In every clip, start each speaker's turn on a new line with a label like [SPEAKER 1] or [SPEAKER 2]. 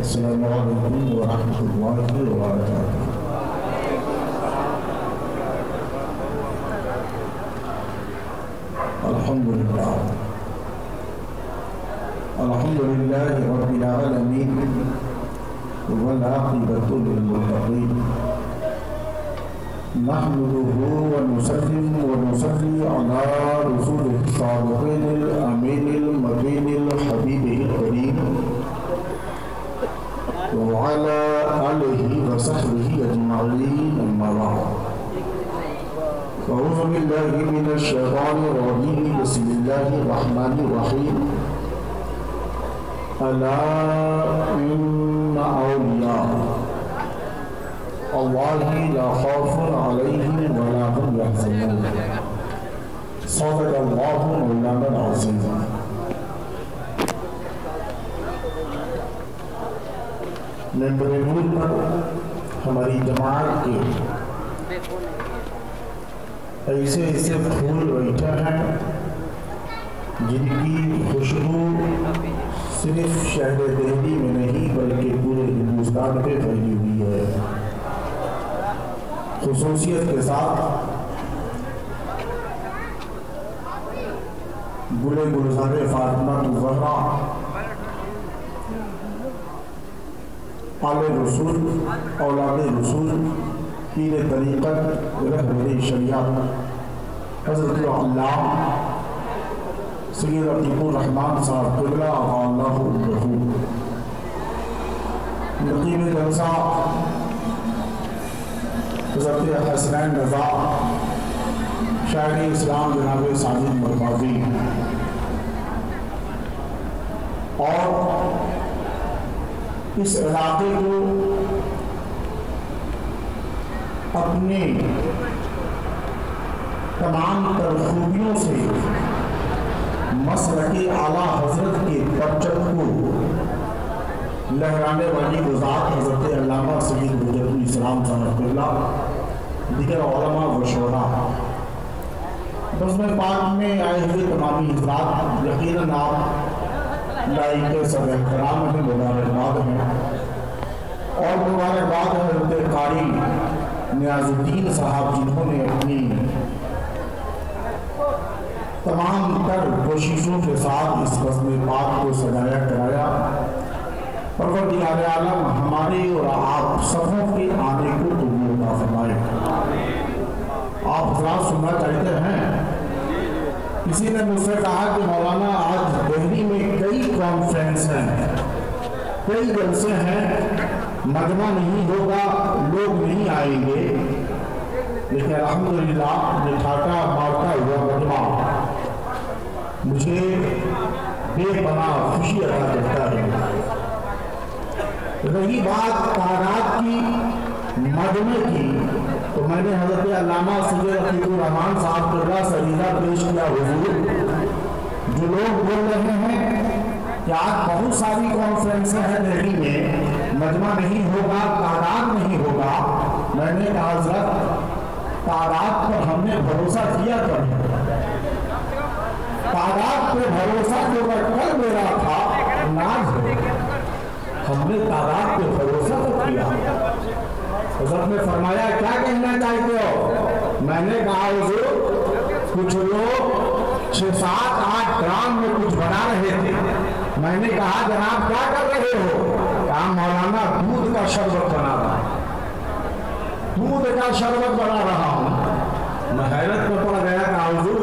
[SPEAKER 1] السلام علیکم ورحمۃ اللہ وبرکاتہ۔ الحمدللہ رب العالمین والعاقبۃ للمتقین، نحمدہ ونسلم ونصلی علی رسولہ الصادق الامین المکین الحبیب الکریم وعلی آلہ وصحبہ اجمعین، اما بعد۔ اعوذ باللہ من الشیطان الرجیم، بسم اللہ الرحمن الرحیم۔ الا ان اولیاء اللہ لا خوف علیہم ولا هم یحزنون، صدق اللہ مولانا العظیم۔ ممبر نور پر ہماری جماعت کے ایسے پھول بیٹھے ہیں جن کی خوشبو صرف شہر دہلی میں نہیں بلکہ پورے ہندوستان پہ پھیلی ہوئی ہے۔ خصوصیت کے ساتھ گلزار فاطمہ الزہرا آل رسول اولاد رسول پیر طریقت رہبر شریعت حضرت علامہ سید عتیق الرحمن صاحب قبلہ عطا اللہ عمرہ، نقیب جلسہ حضرت حسنین رضا شاعر اسلام جناب ساجد مرغازی، اور اس علاقے کو اپنے تمام تر خوبیوں سے مسلک اعلیٰ حضرت کے پرچم کو لہرانے والی ذات حضرت علامہ سید حجت الاسلام صاحب قبلہ، دیگر علماء و شہداء، بزم پاک میں آئے ہوئے تمامی حضرات، یقیناً آپ لائق صدر احترام میں مبارکباد ہیں، اور مبارکباد ہے حضرت قاری نیاز الدین صاحب جنہوں نے اپنی تمام تر کوششوں کے ساتھ اس بزم پاک کو سجایا کرایا۔ پروردگار عالم ہمارے اور آپ سبوں کے آنے کو قبول عطا فرمائے۔ آپ حضرات سننا چاہتے ہیں، کسی نے مجھ سے کہا کہ مولانا آج دہلی میں کئی کانفرنس ہیں، کئی جلسے ہیں، مجمع نہیں ہوگا، لوگ نہیں آئیں گے، لیکن الحمدللہ یہ ٹھاٹا مارتا ہوا مجمع مجھے بے پناہ خوشی عطا کرتا ہے۔ رہی بات تعداد کی، مجمع کی، تو میں نے حضرت علامہ سید عتیق الرحمن صاحب قبلہ سے عریضہ پیش کیا، حضور جو لوگ بول رہے ہیں کہ آج بہت ساری کانفرنسیں ہیں دہلی میں، مجمع نہیں ہوگا، تعداد نہیں ہوگا، میں نے کہا حضرت تعداد پر ہم نے بھروسہ کیا کر، تعداد پہ بھروسہ جو میں کر میرا تھا ناز ہے، ہم نے تعداد پہ بھروسہ تو کیا۔ حضرت نے فرمایا کیا کہنا چاہتے ہو؟ میں نے کہا حضور کچھ لوگ 6-7-8 گرام میں کچھ بنا رہے تھے، میں نے کہا جناب کیا کر رہے ہو؟ کہا مولانا دودھ کا شربت بنا رہا ہوں، دودھ کا شربت بنا رہا ہوں۔ میں حیرت میں پڑ گیا کہ حضور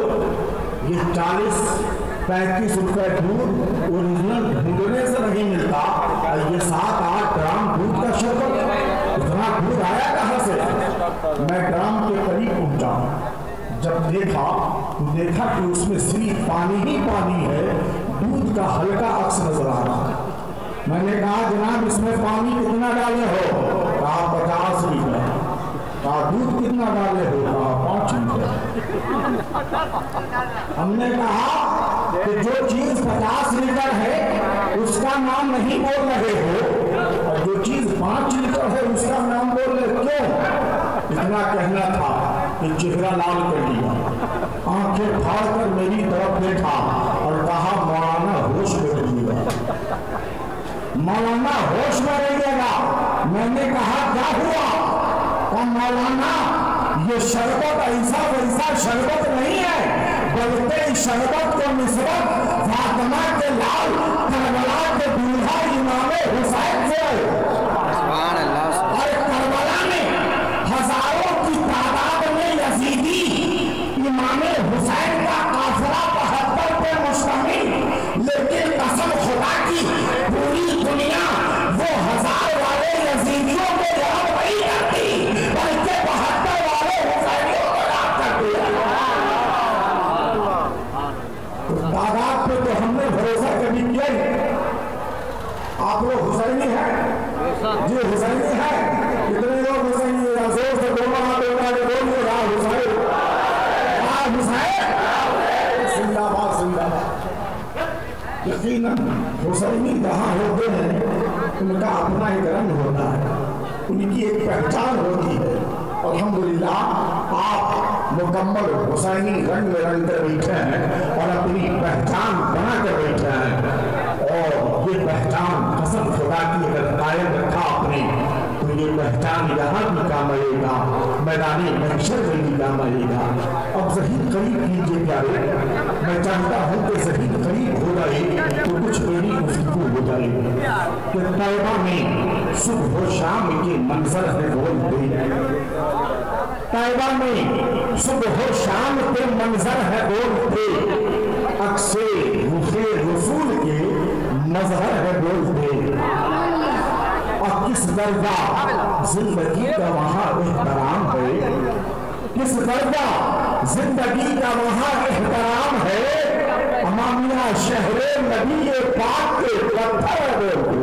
[SPEAKER 1] یہ 40-35 روپے دودھ اوریجنل بھنگنے سے نہیں ملتا، یہ 7-8 گرام دودھ کا شربت، اتنا دودھ آیا کہاں سے؟ میں گرام کے قریب پہنچا، جب دیکھا کہ اس میں صرف پانی ہی پانی ہے، دودھ کا ہلکا عکس نظر آ رہا ہے۔ میں نے کہا جناب اس میں پانی کتنا ڈالے ہو؟ کہا 50 لیٹر۔ کہا دودھ کتنا ڈالے ہو؟ کہا 5 لیٹر۔ ہم نے کہا کہ جو چیز 50 لیٹر ہے اس کا نام نہیں بول رہے ہو، اور جو چیز 5 لیٹر ہے اس کا نام بول رہے، کیوں؟ اتنا کہنا تھا کہ چہرہ لال کر دیا، آنکھیں پھاڑ کر میری طرف دیکھا اور کہا مولانا ہوش میں رہیے گا۔ مولانا ہوش میں رہیے گا۔ میں نے کہا کیا ہوا؟ کہ مولانا یہ شربت ایسا ویسا شربت نہیں ہے، بلکہ اس شربت کو نسبت فاطمہ کے لال کربلا کے دولہا امام حسین سے اور کربلا میں ہزاروں کی تعداد میں یزیدی امام حسین کا قافلہ 72 پہ مشتمل، لیکن قسم خدا کی پوری دنیا وہ 1000 والے یزیدیوں کو یاد نہیں کرتی، بلکہ 72 والے حسینیوں کو یاد کرتی ہے۔ تعداد پہ تو ہم نے بھروسہ کبھی کیا ہی۔ آپ لوگ حسینی ہیں؟ جی حسینی ہیں؟ کتنے لوگ حسینی ہیں؟ زور سے بولنا بولیے یا حسین، یا حسین، زندہ باد زندہ باد۔ یقیناً حسینی جہاں ہوتے ہیں ان کا اپنا ایک رنگ ہوتا ہے، ان کی ایک پہچان ہوتی ہے۔ الحمدللہ آپ مکمل حسینی رنگ میں رنگ کر بیٹھے ہیں اور اپنی پہچان بنا کر بیٹھے ہیں، اور یہ پہچان قسم خدا کی اگر قائم رکھا آپ نے تو یہ پہچان یہاں بھی کام آئے گا، میدان محشر میں بھی کام آئے گا۔ اب ذہن قریب کیجئے پیارے، میں چاہتا ہوں کہ ذہن قریب ہو جائے تو کچھ میری گفتگو ہو جائے کہ طیبہ میں صبح و شام کے منظر ہے بولتے، طیبہ میں صبح و شام کے منظر ہے بولتے، اکسے رخ رسول کے مظہر ہے بولتے، اور کس درجہ زندگی کا وہاں احترام ہے، کس درجہ زندگی کا وہاں احترام ہے، امامیہ شہر نبی پاک کے پتھر بولتے،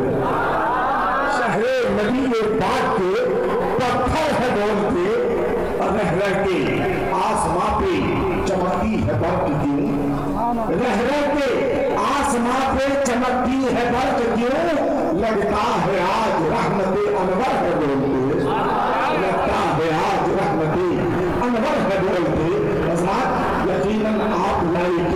[SPEAKER 1] شہر نبی پاک کے پتھر ہے بولتے، رہ کے آسماں پہ چمکتی ہے برق کیوں، رہ کے آسماں پہ چمکتی ہے برق کیوں، لگتا ہے آج رحمت انور ہے بولتے، لگتا ہے آج رحمت انور ہے بولتے۔ حضرات یقیناً آپ لائق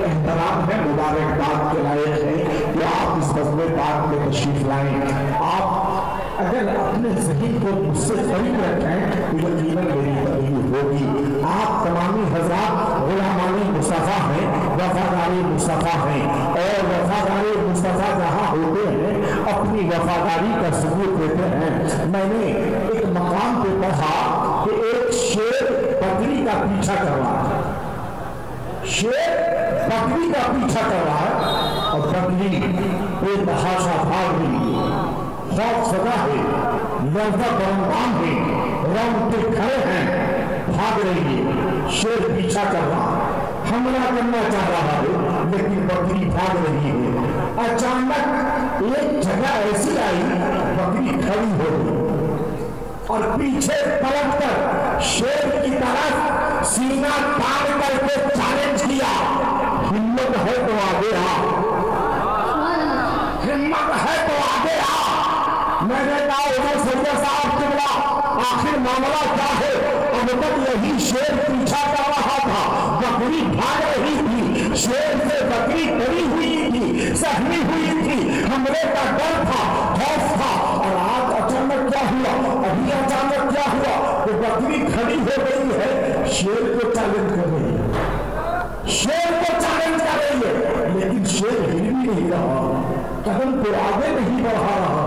[SPEAKER 1] احترام ہے، مبارکباد کے لائق ہیں کہ آپ اس بزم پاک میں تشریف لائیں۔ آپ اگر اپنے ذہن کو مجھ سے قریب رکھیں تو یقیناً میری تکلیف ہوگی۔ آپ تمامی حضرات غلامان مصطفیٰ ہیں، وفادار مصطفیٰ ہیں، اور وفادار مصطفیٰ جہاں ہوتے ہیں اپنی وفاداری کا ثبوت دیتے ہیں۔ میں نے ایک مقام پہ پڑھا کہ ایک شیر بکری کا پیچھا کر رہا ہے، شیر بکری کا پیچھا کر رہا ہے، اور بکری بے تحاشا بھاگ رہی ہے، خوف زدہ ہے، لرزہ برندان ہے، رونگٹے کھڑے ہیں، بھاگ رہی ہے، شیر پیچھا کر رہا ہے، حملہ کرنا چاہ رہا ہے، لیکن بکری بھاگ رہی ہے۔ اچانک ایک جگہ ایسی آئی، بکری کھڑی ہو گئی اور پیچھے پلٹ کر شیر کی طرف سینہ تان کر کے چیلنج کیا، ہمت ہے تو آگے آ، ہمت ہے تو آگے آ۔ میں نے کہا عمر سید صاحب قبلہ آخر معاملہ کیا ہے؟ اب تک یہی شیر پیچھا کر رہا تھا، بکری بھاگ رہی تھی، شیر سے بکری ڈری ہوئی تھی، زخمی ہوئی تھی، حملے کا ڈر تھا، خوف تھا، اور آج اچانک کیا ہوا؟ ابھی اچانک کیا ہوا کہ بکری کھڑی ہو گئی ہے، شیر کو چیلنج کر رہی ہے، شیر کو چیلنج کر رہی ہے، لیکن شیر ہل بھی نہیں رہا، قدم کو آگے نہیں بڑھا رہا،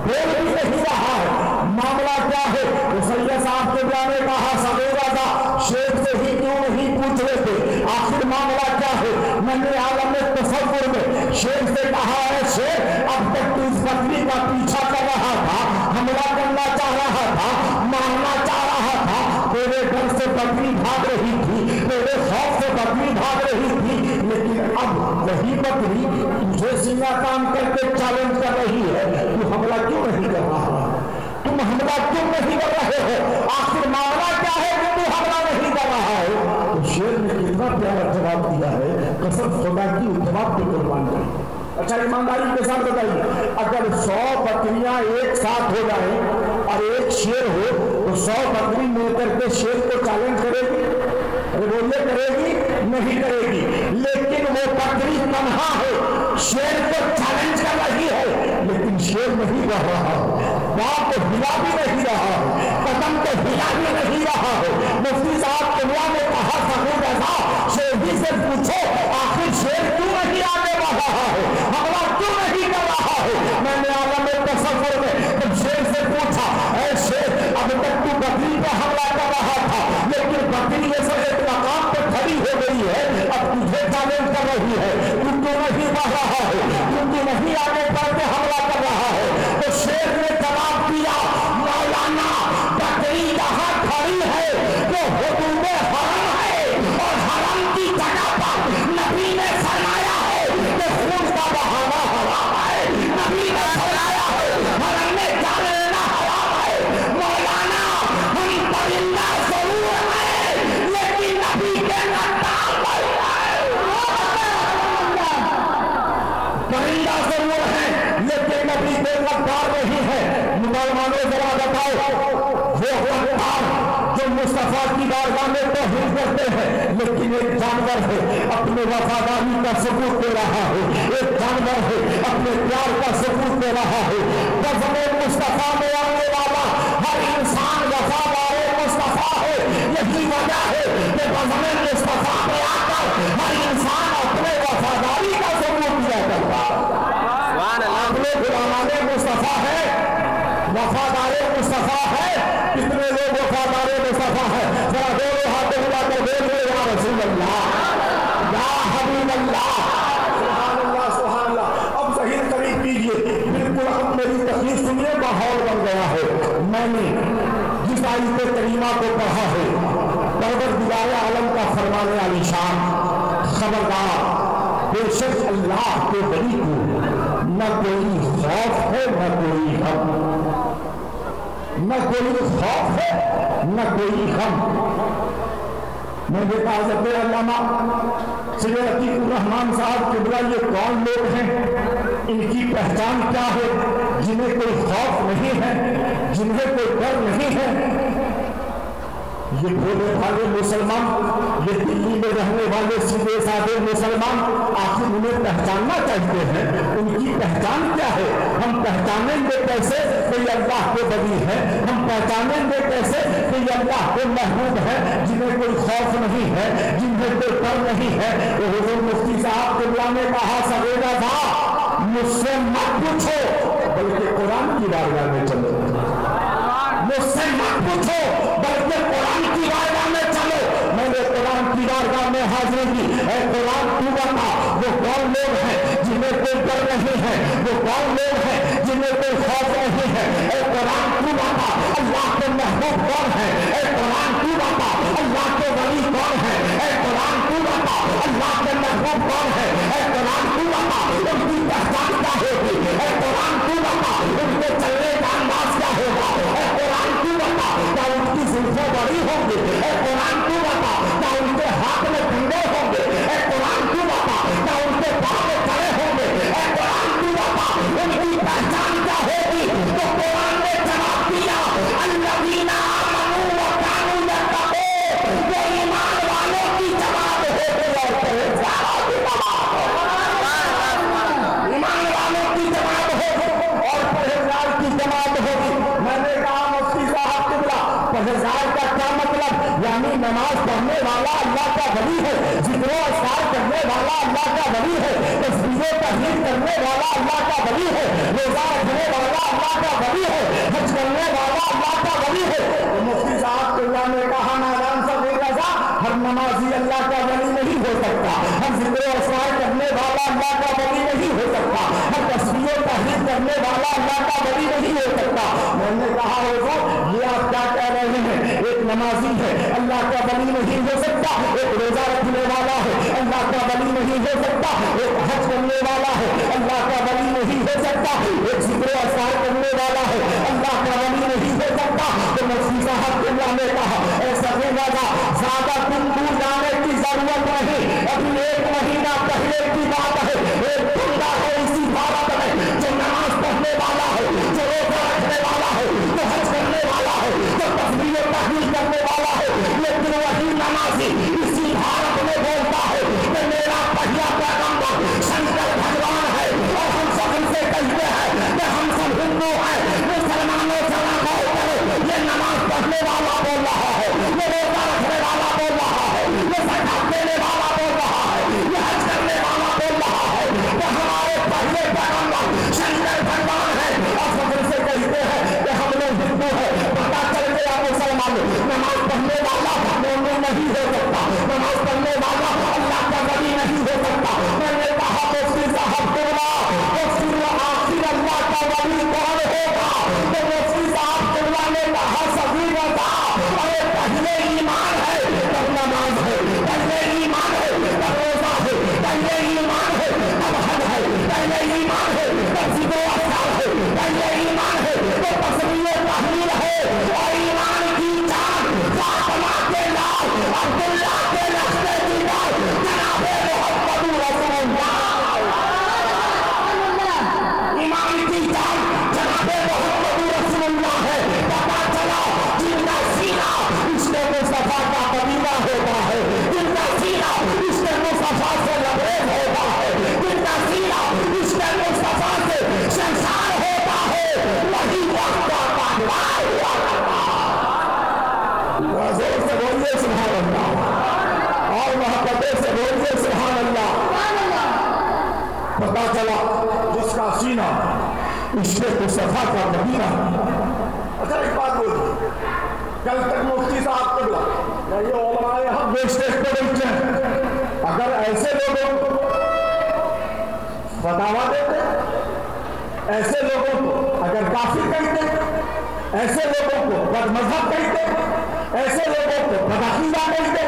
[SPEAKER 1] بول بھی نہیں رہا ہے۔ معاملہ کیا ہے؟ تو سید صاحب کے نے کہا سویرا تھا، شیر سے ہی کیوں نہیں پوچھ رہے تھے؟ آخر معاملہ کیا ہے؟ میں نے عالم تصور میں شیر سے کہا ہے، شیر اب تک تو اس بکری کا پیچھا کر رہا تھا، حملہ کرنا چاہ رہا تھا، مارنا چاہ رہا تھا، تیرے ڈر سے بکری بھاگ رہی تھی، تیرے خوف سے بکری بھاگ رہی تھی، لیکن اب وہی بکری تجھے سینہ تان کر کے چیلنج کر رہی ہے، تو حملہ کیوں نہیں کر رہا؟ تم حملہ کیوں نہیں کر رہے ہو؟ آخر معاملہ کیا ہے کہ تو حملہ نہیں کر رہا ہے؟ تو شیر نے کتنا پیارا جواب دیا ہے، قسم خدا کی جواب پہ قربان کریں۔ اچھا ایمانداری کے ساتھ بتائیے، اگر 100 بکریاں ایک ساتھ ہو جائیں اور ایک شیر ہو تو 100 بکری مل کر کے شیر کو چیلنج کرے گی؟ بولیے کرے گی؟ نہیں کرے گی، لیکن وہ بکری تنہا ہے، شیر کو چیلنج کر رہی ہے، نہیں بڑھ رہا، باپ کو ہلا بھی نہیں رہا، قدم کو ہلا بھی نہیں رہا۔ مفتی صاحب قبلہ نے کہا فخر رضا شیر ہی سے پوچھو آخر شیر کیوں نہیں آنے رہا ہے، حملہ کیوں نہیں کر رہا ہے؟ میں نے عالم تصور میں جب شیر سے پوچھا اے شیر اب تک تو بکری پہ حملہ کر رہا تھا لیکن بکری ایسے ایک مقام پہ کھڑی ہو گئی ہے، اب تجھے چیلنج کر رہی ہے، تو نہیں بڑھ رہا ہے، تو نہیں آگے بڑھ کے حملہ کر رہا ہے۔ تو شیر نے جواب دیا مولانا بکری یہاں کھڑی ہے جو حدود حرم ہے اور حرم کی جگہ پر نبی نے فرمایا ہے کہ خون کا بہانا حرام ہے، نبی نے فرمایا ہے حرم میں جان لینا حرام ہے۔ مولانا ہم پرندہ ضرور ہے لیکن نبی کے نتال نہیں ہے، پرندہ ضرور ہے لیکن نبی کے نتال نہیں ہے۔ مسلمانوں ذرا بتاؤ وہ غدار جو مصطفیٰ کی بارگاہ میں توہین کرتے ہیں لیکن ایک جانور ہے اپنے وفاداری کا ثبوت دے رہا ہے، ایک جانور ہے اپنے پیار کا ثبوت دے رہا ہے۔ بزم مصطفیٰ میں آنے والا ہر انسان وفادار مصطفیٰ ہے، یہی وجہ ہے کہ بزم مصطفیٰ میں آ کر ہر انسان اپنے وفاداری کا ثبوت دیا کرتا ہے۔ اپنے غلامان مصطفیٰ ہے، وفادار مصطفیٰ ہے، کتنے لوگ وفادار مصطفیٰ ہے؟ ذرا دونوں ہاتھوں ملا کر بول رہے یا رسول اللہ یا حبیب اللہ، سبحان اللہ سبحان اللہ۔ اب ظہیر قریب کیجئے، بالکل اب میری تقریر سنیے، ماحول بن گیا ہے۔ میں نے جس آیت کریمہ کو پڑھا ہے پروردگار عالم کا فرمان علی شان خبردار بے شک اللہ کے ولی کو نہ کوئی خوف ہے نہ کوئی غم، نہ کوئی خوف ہے نہ کوئی غم۔ میں دیکھا حضرت علامہ سید عتیق الرحمان صاحب قبلہ یہ کون لوگ ہیں، ان کی پہچان کیا ہے جنہیں کوئی خوف نہیں ہے، جنہیں کوئی ڈر نہیں ہے؟ یہ بھولے بھالے مسلمان، یہ دلی میں رہنے والے سیدھے سادے مسلمان آخر انہیں پہچاننا چاہتے ہیں، ان کی پہچان کیا ہے؟ ہم پہچانیں گے کیسے کہ یہ اللہ کے ولی ہے؟ ہم پہچانیں گے کیسے کہ یہ اللہ کے محبوب ہے جنہیں کوئی خوف نہیں ہے، جنہیں کوئی ڈر نہیں ہے؟ تو حضور مفتی صاحب قبلہ نے کہا سویرا تھا مجھ سے مت پوچھو بلکہ قرآن کی بارگاہ میں چلو، مجھ سے مت پوچھو بلکہ قرآن کی بارگاہ میں چلو۔ میں نے قرآن کی بارگاہ میں حاضری کی، اے قرآن تو بتا وہ کون لوگ ہیں جنہیں کوئی ڈر نہیں ہے، وہ کون لوگ ہیں جنہیں کوئی خوف نہیں ہے؟ اے قرآن تو بتا اللہ کے محبوب کون ہے؟ اے قرآن تو بتا اللہ کے ولی کون ہے؟ اے قرآن تو بتا اللہ کے محبوب کون ہے؟ اے قرآن تو بتا ان کی پہچان کیا ہوگی؟ اے قرآن تو بتا ان کے چلنے کا انداز کیا ہوگا؟ اے قرآن تو بتا کیا ان کی زلفیں بڑی ہوں گی؟ اے قرآن تو بتا کیا ان کے ہاتھ میں ڈنڈے ہوں گے؟ اے قرآن تو بتا کیا ان کے پاؤں میں کڑے ہوں گے؟ اے قرآن تو بتا ان کی پہچان کیا ہوگی؟ تو قرآن نے جواب دیا الذین آمنوا وکانوا یتقون، جو ایمان والوں کی جماعت ہوگی اور پرہیزگاروں کی جماعت ہوگی، ایمان والوں کی جماعت ہوگی اور پرہیزگار کی جماعت ہوگی۔ میں نے کہا مفتی صاحب قبلہ پرہیزگار کا کیا مطلب؟ یعنی نماز پڑھنے والا اللہ کا ولی ہے، ذکر و اذکار کرنے والا اللہ کا ولی ہے، تسبیح و تحلیل کرنے والا اللہ کا ولی ہے، روزہ رکھنے والا اللہ کا ولی ہے، حج کرنے والا اللہ کا ولی ہے۔ تو مفتی صاحب قبلہ نے کہا نادان صاحب رضا ہر نمازی اللہ کا ولی نہیں ہو سکتا، ہر ذکر و اذکار کرنے والا اللہ کا ولی نہیں ہو سکتا، ہر تسبیح و تحلیل کرنے والا اللہ کا ولی نہیں ہو سکتا۔ میں نے کہا حضور یہ آپ کیا کہہ رہے ہیں؟ ایک نمازی ہے اللہ کا ولی نہیں ہو سکتا، ایک روزہ رکھنے والا ہے اللہ کا ولی نہیں ہو سکتا، ایک حج کرنے والا ہے اللہ کا ولی نہیں ہو سکتا، ایک ذکر و اذکار کرنے والا ہے اللہ کا ولی نہیں ہو سکتا۔ تو مفتی صاحب قبلہ نے کہا اے سفید رضا زیادہ تم دور جانے کی ضرورت نہیں، ابھی ایک مہینہ پہلے کی بات ہے، ایک بندہ ہے اسی بھارت میں جو نماز پڑھنے والا ہے، جو روزہ رکھنے والا ہے، جو حج کرنے والا ہے، جو تسبیح و تحلیل کرنے والا ہے، لیکن وہی نمازی اسی بھارت میں بولتا ہے کہ میرا پہلا پیغمبر شنکر بھگوان ہے اور ہم سب ان سے کہتے ہیں کہ ہم سب کرنے والا بول رہا ہے، یہ روزہ رکھنے والا بول رہا ہے، یہ زکات دینے والا بول رہا ہے، یہ حج کرنے والا بول رہا ہے کہ ہمارے پہلے پیغمبر شنکر بھگوان ہے، اور فخر سے کہتے ہیں کہ ہم لوگ ہندو ہیں۔ پتا چل گیا مسلمان نماز پڑھنے والا مومن نہیں ہو سکتا، نماز پڑھنے والا اللہ کا ولی نہیں ہو سکتا۔ میں نے کہا مفتی صاحب قبلہ آخر اللہ کا ولی کون ہوگا؟ تو مفتی صاحب قبلہ نے کہا صغیر رضا، ارے پہلے ایمان ہے تب نماز ہے، پہلے ایمان ہے تب روزہ ہے، پہلے ایمان ہے تب حج ہے، پہلے ایمان ہے تب ذکر و اذکار ہے، پہلے ایمان ہے تو تسبیح و تحلیل ہے، اور ایمان کی جان فاطمہ کے لال عبداللہ کے رشتے دیدار جناب محمد رسول اللہ، ایمان کی جان جناب محمد رسول اللہ ہے۔ پتا چلا جن کا سینہ عشق مصطفیٰ کا قبیلہ ہوتا ہے، جن کا سینہ عشق مصطفیٰ سے لبریز ہوتا ہے، جن کا سینہ عشق مصطفیٰ سے شرشار ہوتا ہے، وہی وقت کا پہلوان ہوا کرتا ہے۔ زور سے بولیے سبحان اللہ، اور محبتیں سے بولیے سبحان اللہ۔ پتا چلا جس کا سینہ عشق مصطفیٰ کا قبیلہ۔ اچھا ایک بات بولیے، کل تک مفتی صاحب قبلہ یہ علماء حق بیچتے بیٹھے ہیں، اگر ایسے لوگوں کو فتاوا دیتے، ایسے لوگوں کو اگر کافر کہتے، ایسے لوگوں کو بد مذہب کہتے، ایسے لوگوں کو بدعقیدہ کہتے،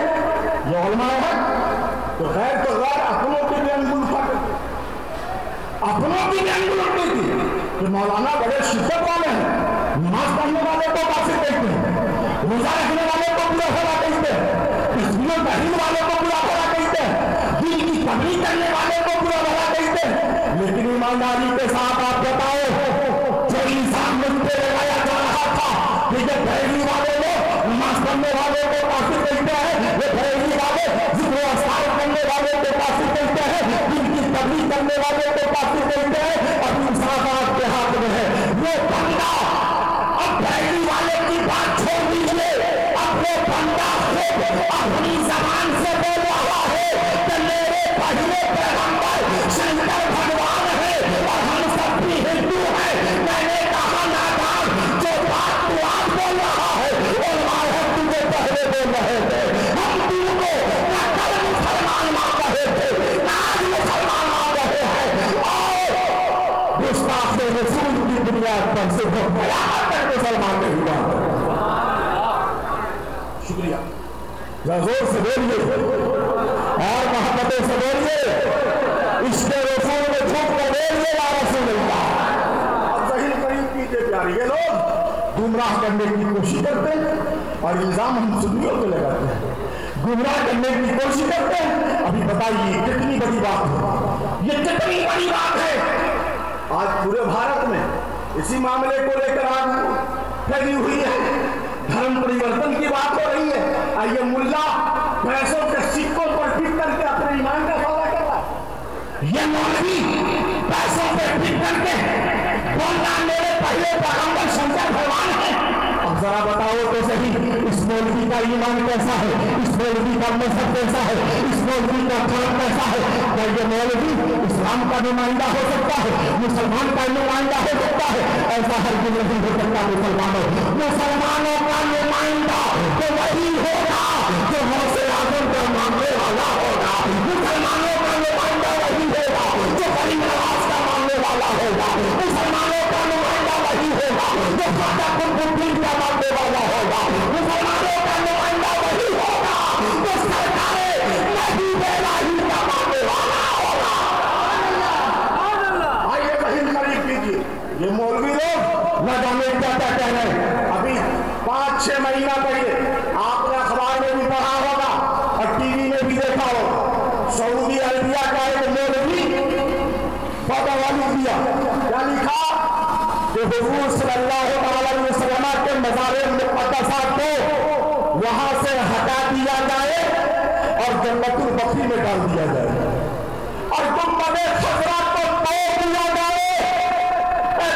[SPEAKER 1] یہ علماء حق تو غیر اپنوں کی بھی انگل پھاٹے، اپنوں کی بھی انگل اٹھتی تھی کہ مولانا بڑے شدت والے ہیں، نماز پڑھنے والے کو کافر کہتے ہیں، روزہ رکھنے والے کو برا بھلا کہتے ہیں، تسبیح و تحلیل والے کو برا بھلا کہتے ہیں، دین کی تبلیغ کرنے والے کو برا بھلا کہتے ہیں۔ لیکن ایمانداری کے ساتھ آپ بتاؤ جو انسان مجھ پہ لگایا جا رہا تھا کہ یہ بریلوی والے لوگ نماز پڑھنے والے کو کافر کہتے ہیں، یہ بریلوی والے ذکر و اذکار کرنے والے کو کافر کہتے ہیں، دین کی تبلیغ کرنے والے کو کافر کہتے ہیں، اب انصاف آپ کے ہاتھ میں ہے۔ وہ بندہ اب بریلوی والے کی بات چھوڑ دیجیے، اب وہ بندہ خود اپنی زبان سے بول رہا ہے کہ میرے پہلے پیغمبر شنکر بھگوان ہے اور ہم سب بھی ہندو ہیں۔ میں نے کہا نادان جو بات تو آپ بول رہا ہے علماء حق تجھے پہلے بول رہے تھے، ہم تم کو نہ کل مسلمان مان رہے تھے نہ آج مسلمان مان رہے ہیں، اور گستاخ رسول کی بنیاد پر صرف قیامت تک مسلمان نہیں ہوا۔ شکریہ، زور سے بولیے اور محبتیں سے بولیے، عشق رسول میں جھوٹ کر بولیے یا رسول اللہ۔ اب ذہن قریب کیجیے پیاری، یہ لوگ گمراہ کرنے کی کوشش کرتے ہیں اور الزام ہم سنیوں پہ لگاتے ہیں، گمراہ کرنے کی کوشش کرتے ہیں۔ ابھی بتائیے کتنی بڑی بات ہے، یہ کتنی بڑی بات ہے۔ آج پورے بھارت میں اسی معاملے کو لے کر آگ پھیلی ہوئی ہے، دھرم پریورتن کی بات ہو رہی ہے۔ یہ ملا پیسوں کے سکوں پر ٹک کر کے اپنے ایمان کا سودا کر رہا ہے، یہ مولوی پیسوں پہ ٹک کر کے بولنا میرے پہلے پیغمبر شنکر بھگوان ہے۔ اب ذرا بتاؤ تو صحیح اس مولوی کا ایمان کیسا ہے، اس مولوی کا مذہب کیسا ہے، اس مولوی کا دھرم کیسا ہے؟ کیا یہ مولوی اسلام کا نمائندہ ہو سکتا ہے، مسلمان کا نمائندہ ہو سکتا ہے؟ ایسا ہرگز نہیں ہو سکتا۔ مسلمانوں کا نمائندہ تو وہی ہوگا جو غوث اعظم کا ماننے والا ہوگا، مسلمانوں کا نمائندہ وہی ہوگا جو غریب نواز کا ماننے والا ہوگا، مسلمانوں کا نمائندہ وہی ہوگا جو خواجہ قطب الدین کا ماننے والا ہوگا، مسلمانوں کا نمائندہ وہی ہوگا جو سرکار محبوب الہی کا ماننے والا ہوگا۔ آئیے ذہن قریب کیجیے، یہ مولوی لوگ نہ جانے کیا کہہ رہے ہیں۔ ابھی 5-6 مہینہ پہلے آپ نے اخبار میں بھی پڑھا ہوگا اور ٹی وی میں بھی دیکھا ہوگا، سعودی عربیہ کا ایک مولوی فتویٰ دیا، کیا لکھا کہ حضور صلی اللہ علیہ وسلم کے مزار مقدسہ کو وہاں سے ہٹا دیا جائے اور جنت البقیع میں ڈال دیا جائے اور گنبد خضرا کو توڑ دیا جائے۔